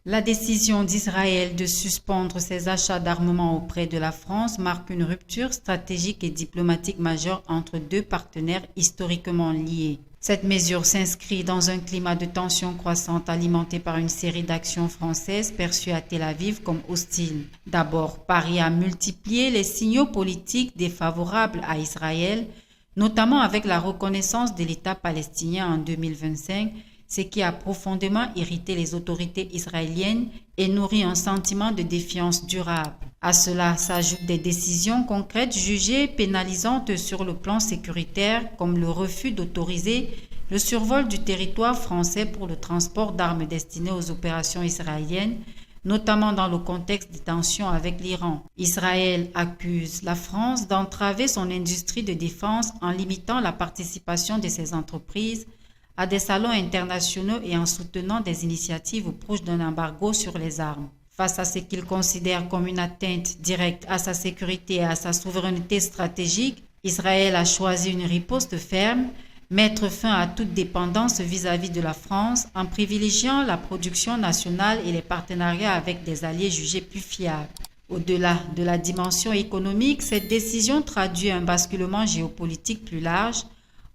La décision d'Israël de suspendre ses achats d'armement auprès de la France marque une rupture stratégique et diplomatique majeure entre deux partenaires historiquement liés. Cette mesure s'inscrit dans un climat de tension croissante alimenté par une série d'actions françaises perçues à Tel Aviv comme hostiles. D'abord, Paris a multiplié les signaux politiques défavorables à Israël, notamment avec la reconnaissance de l'État palestinien en 2025, ce qui a profondément irrité les autorités israéliennes et nourri un sentiment de défiance durable. À cela s'ajoutent des décisions concrètes jugées pénalisantes sur le plan sécuritaire, comme le refus d'autoriser le survol du territoire français pour le transport d'armes destinées aux opérations israéliennes, notamment dans le contexte des tensions avec l'Iran. Israël accuse la France d'entraver son industrie de défense en limitant la participation de ses entreprises à des salons internationaux et en soutenant des initiatives proches d'un embargo sur les armes. Face à ce qu'il considère comme une atteinte directe à sa sécurité et à sa souveraineté stratégique, Israël a choisi une riposte ferme, mettre fin à toute dépendance vis-à-vis de la France en privilégiant la production nationale et les partenariats avec des alliés jugés plus fiables. Au-delà de la dimension économique, cette décision traduit un basculement géopolitique plus large,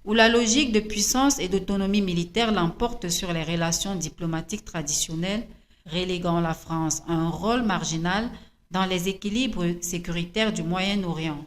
où la logique de puissance et d'autonomie militaire l'emporte sur les relations diplomatiques traditionnelles, reléguant la France à un rôle marginal dans les équilibres sécuritaires du Moyen-Orient.